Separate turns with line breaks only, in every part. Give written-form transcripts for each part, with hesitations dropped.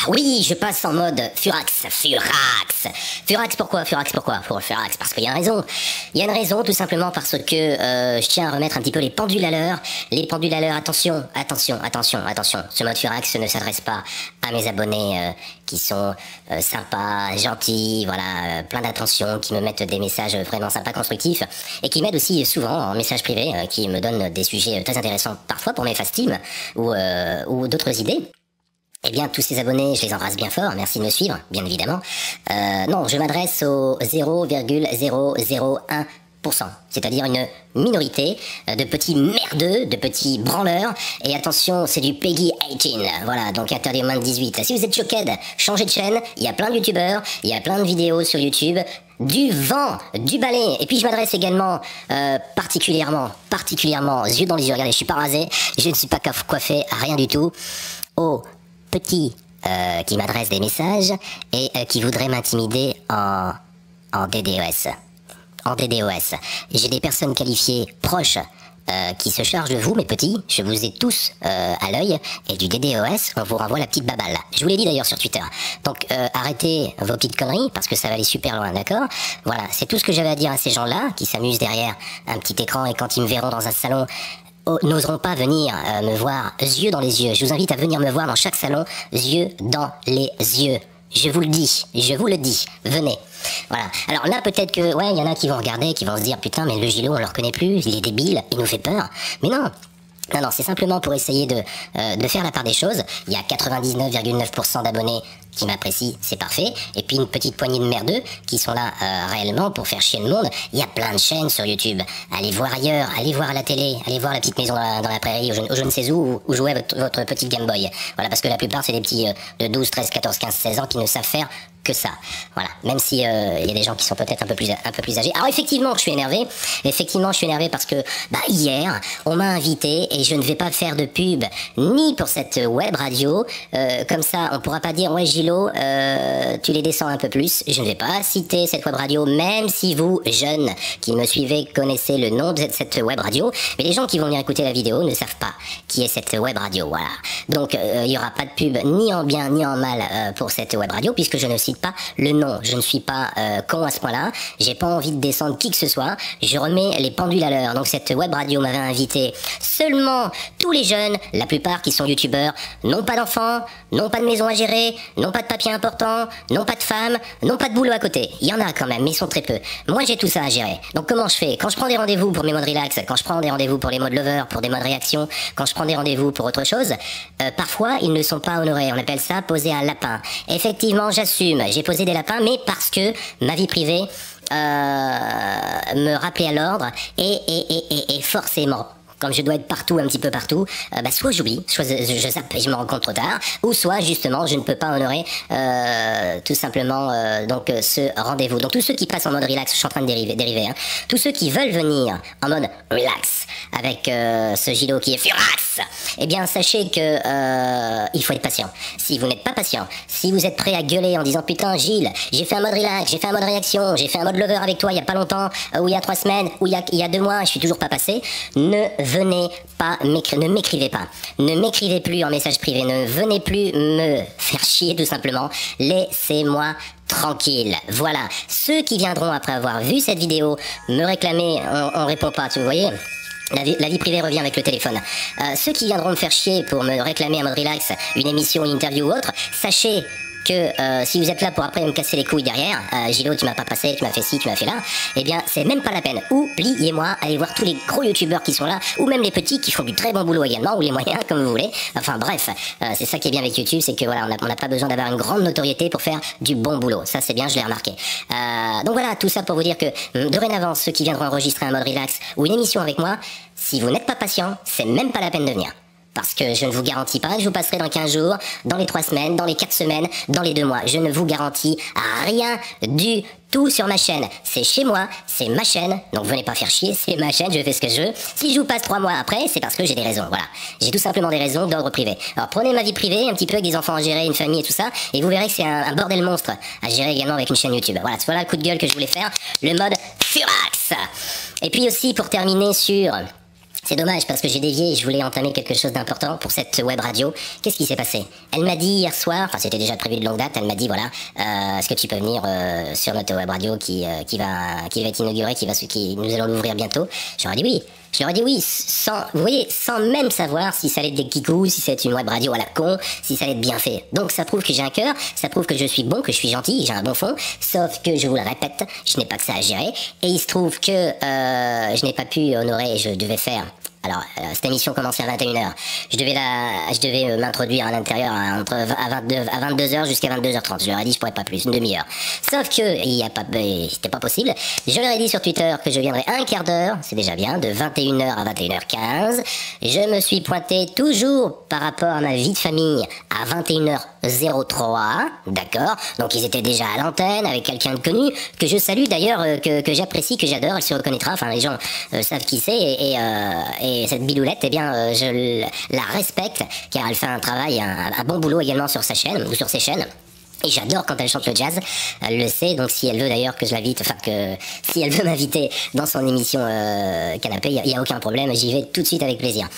Oui, je passe en mode Furax. Pourquoi pour Furax? Parce qu'il y a une raison. Il y a une raison tout simplement parce que je tiens à remettre un petit peu les pendules à l'heure. Les pendules à l'heure, attention. Ce mode Furax ne s'adresse pas à mes abonnés qui sont sympas, gentils, voilà, plein d'attention, qui me mettent des messages vraiment sympas, constructifs, et qui m'aident aussi souvent en message privé, qui me donnent des sujets très intéressants parfois pour mes fast-teams ou d'autres idées. Eh bien, tous ces abonnés, je les embrasse bien fort, merci de me suivre, bien évidemment. Non, je m'adresse au 0,001%, c'est-à-dire une minorité de petits merdeux, de petits branleurs, et attention, c'est du Peggy 18, voilà, donc interdit aux moins de 18. Si vous êtes choqués, changez de chaîne, il y a plein de youtubeurs, il y a plein de vidéos sur YouTube, du vent, du balai, et puis je m'adresse également particulièrement, yeux dans les yeux, regardez, je suis pas rasé, je ne suis pas coiffé, rien du tout, aux petits qui m'adressent des messages et qui voudraient m'intimider en DDoS. En DDoS. J'ai des personnes qualifiées proches qui se chargent de vous, mes petits. Je vous ai tous à l'œil. Et du DDoS, on vous renvoie la petite baballe. Je vous l'ai dit d'ailleurs sur Twitter. Donc arrêtez vos petites conneries parce que ça va aller super loin, d'accord? Voilà, c'est tout ce que j'avais à dire à ces gens-là qui s'amusent derrière un petit écran et quand ils me verront dans un salon, n'oseront pas venir me voir yeux dans les yeux. Je vous invite à venir me voir dans chaque salon, yeux dans les yeux. Je vous le dis, venez. Voilà. Alors là, peut-être que, ouais, il y en a qui vont regarder, qui vont se dire, putain, mais le Gilo, on le reconnaît plus, il est débile, il nous fait peur. Mais non. Non, c'est simplement pour essayer de faire la part des choses. Il y a 99,9% d'abonnés qui m'apprécient, c'est parfait. Et puis une petite poignée de merdeux qui sont là réellement pour faire chier le monde. Il y a plein de chaînes sur YouTube. Allez voir ailleurs, allez voir à la télé, allez voir la petite maison dans la prairie, ou je ne sais où jouer votre petite Game Boy. Voilà, parce que la plupart c'est des petits de 12, 13, 14, 15, 16 ans qui ne savent faire que ça. Voilà. Même si il y a des gens qui sont peut-être un peu plus âgés. Alors effectivement, je suis énervé. Parce que hier, on m'a invité et je ne vais pas faire de pub ni pour cette web radio. Comme ça, on pourra pas dire ouais Gilo, tu les descends un peu plus. Je ne vais pas citer cette web radio, même si vous, jeunes, qui me suivez, connaissez le nom de cette web radio. Mais les gens qui vont venir écouter la vidéo ne savent pas qui est cette web radio. Voilà. Donc il y aura pas de pub ni en bien ni en mal pour cette web radio puisque je ne cite pas le nom. Je ne suis pas con à ce point-là. J'ai pas envie de descendre qui que ce soit. Je remets les pendules à l'heure. Donc cette web radio m'avait invité seulement tous les jeunes, la plupart qui sont youtubeurs, n'ont pas d'enfants, n'ont pas de maison à gérer, n'ont pas de papiers importants, n'ont pas de femmes, n'ont pas de boulot à côté. Il y en a quand même, mais ils sont très peu. Moi j'ai tout ça à gérer. Donc comment je fais? Quand je prends des rendez-vous pour mes modes relax, quand je prends des rendez-vous pour les modes lover, pour des modes réaction, quand je prends des rendez-vous pour autre chose, parfois ils ne sont pas honorés. On appelle ça poser un lapin. Effectivement, j'assume. J'ai posé des lapins, mais parce que ma vie privée me rappelait à l'ordre et forcément, comme je dois être partout, un petit peu partout, soit j'oublie, soit je zappe et je me rends compte trop tard, ou soit justement je ne peux pas honorer tout simplement ce rendez-vous. Donc tous ceux qui passent en mode relax, je suis en train de dériver, hein, tous ceux qui veulent venir en mode relax avec ce Gilo qui est Furax, eh bien sachez que il faut être patient. Si vous n'êtes pas patient, si vous êtes prêt à gueuler en disant putain Gilles, j'ai fait un mode relax, j'ai fait un mode réaction, j'ai fait un mode lover avec toi il y a pas longtemps, ou il y a 3 semaines, ou il y a 2 mois, je suis toujours pas passé, ne m'écrivez pas. Ne m'écrivez plus en message privé. Ne venez plus me faire chier tout simplement. Laissez-moi tranquille. Voilà. Ceux qui viendront après avoir vu cette vidéo me réclamer, on répond pas, vous voyez. La vie privée revient avec le téléphone. Ceux qui viendront me faire chier pour me réclamer en mode relax, une émission, une interview ou autre, sachez que si vous êtes là pour après me casser les couilles derrière, Gilo tu m'as pas passé, tu m'as fait ci, tu m'as fait là, eh bien c'est même pas la peine. Oubliez-moi, allez voir tous les gros youtubeurs qui sont là, ou même les petits qui font du très bon boulot également, ou les moyens comme vous voulez. Enfin bref, c'est ça qui est bien avec YouTube, c'est que voilà, on n'a pas besoin d'avoir une grande notoriété pour faire du bon boulot. Ça c'est bien, je l'ai remarqué. Donc voilà, tout ça pour vous dire que dorénavant, ceux qui viendront enregistrer un mode relax ou une émission avec moi, si vous n'êtes pas patient, c'est même pas la peine de venir. Parce que je ne vous garantis pas que je vous passerai dans 15 jours, dans les 3 semaines, dans les 4 semaines, dans les 2 mois. Je ne vous garantis rien du tout sur ma chaîne. C'est chez moi, c'est ma chaîne, donc venez pas faire chier, c'est ma chaîne, je fais ce que je veux. Si je vous passe 3 mois après, c'est parce que j'ai des raisons, voilà. J'ai tout simplement des raisons d'ordre privé. Alors prenez ma vie privée, un petit peu avec des enfants à gérer, une famille et tout ça, et vous verrez que c'est un bordel monstre à gérer également avec une chaîne YouTube. Voilà le coup de gueule que je voulais faire, le mode Furax. Et puis aussi, pour terminer sur C'est dommage parce que j'ai dévié et je voulais entamer quelque chose d'important pour cette web radio. Qu'est-ce qui s'est passé? Elle m'a dit hier soir, enfin c'était déjà prévu de longue date, elle m'a dit voilà, est-ce que tu peux venir sur notre web radio qui va être inaugurée, nous allons l'ouvrir bientôt. J'aurais dit oui. Je leur ai dit oui, vous voyez, sans même savoir si ça allait être des kikous, si c'est une web radio à la con, si ça allait être bien fait. Donc ça prouve que j'ai un cœur, ça prouve que je suis bon, que je suis gentil, j'ai un bon fond, sauf que je vous le répète, je n'ai pas que ça à gérer. Et il se trouve que je n'ai pas pu honorer, je devais faire... Alors, cette émission commençait à 21h. Je devais m'introduire à l'intérieur à 22h jusqu'à 22h30. Je leur ai dit je pourrais pas plus, une demi-heure. Sauf que c'était pas possible. Je leur ai dit sur Twitter que je viendrais un quart d'heure, c'est déjà bien, de 21h à 21h15. Je me suis pointé toujours par rapport à ma vie de famille à 21h03, d'accord? Donc ils étaient déjà à l'antenne avec quelqu'un de connu, que je salue d'ailleurs, que j'apprécie, que j'adore, elle se reconnaîtra, enfin les gens savent qui c'est, et cette biloulette, eh bien, je la respecte, car elle fait un travail, un bon boulot également sur sa chaîne, ou sur ses chaînes. Et j'adore quand elle chante le jazz, elle le sait, donc si elle veut d'ailleurs que je l'invite, si elle veut m'inviter dans son émission Canapé, il n'y a aucun problème, j'y vais tout de suite avec plaisir.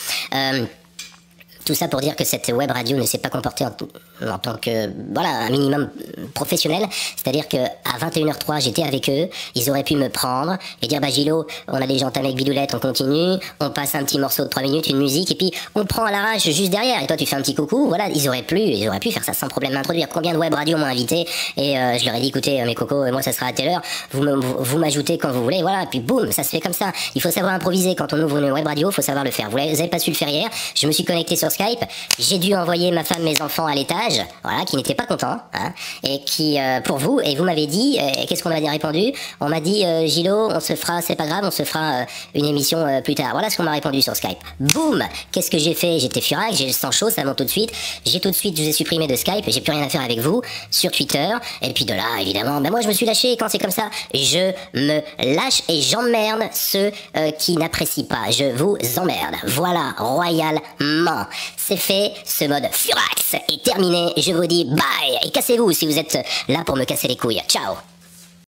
Tout ça pour dire que cette web radio ne s'est pas comportée en tant que, voilà, un minimum professionnel. C'est-à-dire que à 21h03, j'étais avec eux, ils auraient pu me prendre et dire, bah Gilo, on a déjà entamé avec Bidoulette, on continue, on passe un petit morceau de 3 minutes, une musique, et puis on prend à l'arrache juste derrière, et toi tu fais un petit coucou, voilà, ils auraient pu faire ça sans problème, m'introduire. Combien de web radio m'ont invité, et je leur ai dit, écoutez, mes cocos, moi ça sera à telle heure, vous m'ajoutez quand vous voulez, voilà, puis boum, ça se fait comme ça. Il faut savoir improviser quand on ouvre une web radio, il faut savoir le faire. Vous avez pas su le faire hier, je me suis connecté sur Skype, j'ai dû envoyer ma femme, mes enfants à l'étage, voilà, qui n'étaient pas contents, hein, et qui, pour vous, et vous m'avez dit, qu'est-ce qu'on m'a répondu? On m'a dit, Gilo, on se fera, c'est pas grave, on se fera une émission plus tard. Voilà ce qu'on m'a répondu sur Skype. Boum! Qu'est-ce que j'ai fait? J'étais furax, j'ai le sang chaud, ça monte tout de suite. Je vous ai supprimé de Skype, j'ai plus rien à faire avec vous, sur Twitter, et puis de là, évidemment, ben moi je me suis lâché, quand c'est comme ça, je me lâche et j'emmerde ceux qui n'apprécient pas. Je vous emmerde. Voilà, royalement. C'est fait, ce mode furax est terminé, je vous dis bye, et cassez-vous si vous êtes là pour me casser les couilles. Ciao!